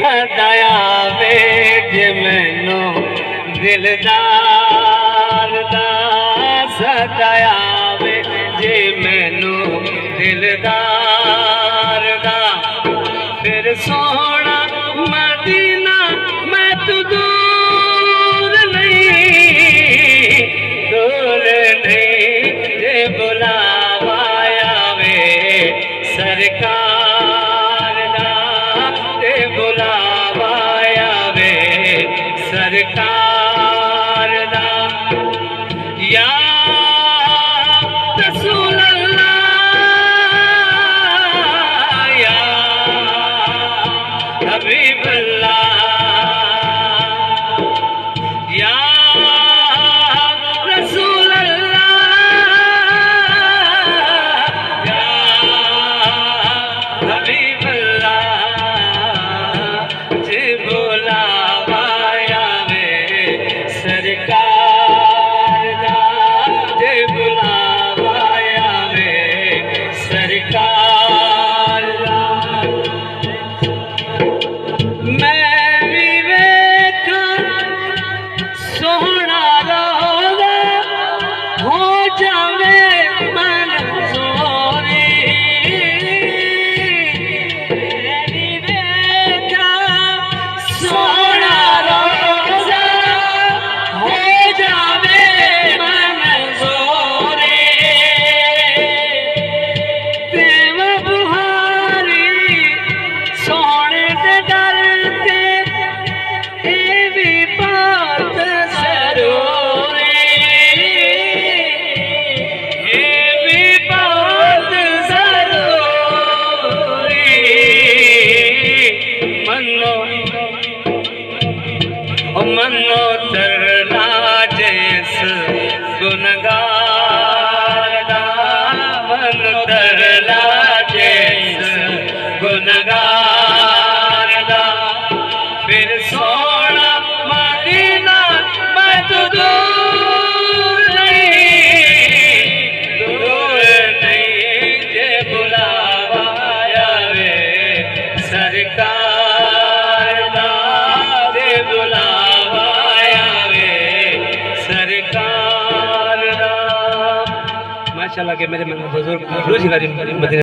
सदाया वे जे मैनू दिलदार दा सदाया वे जे मैनू दिलदार दा फिर सोना मदीना मैं तू दूर नहीं जे बुलावा आवे सरकार दा ते बुलावा आवे सरकार दा या रसूल अल्लाह या हबीब अल्लाह या रसूल अल्लाह या हबीब अल्लाह जे बुलावा आवे सरकार दा जे बुलावा आवे सरकार दा मैं भी वेखा सोहना रोज़ा हो जावे मंजूरी मैं भी वेखा सोहना रोज़ा हो जावे मंजूरी प्रेम बुहारी सोने दे दर ते ए भी बात जरूरी ए भी बात जरूरी मनो मनो तरला जैस गुनगार दा मन तरला जैस गुनगार दा फिर सोना मदीना मैं तू दूर नहीं जे बुलावा आवे सरकार दा जे बुलावा आवे सरकार दा। माशाअल्लाह के मेरे मन बुजुर्ग रोज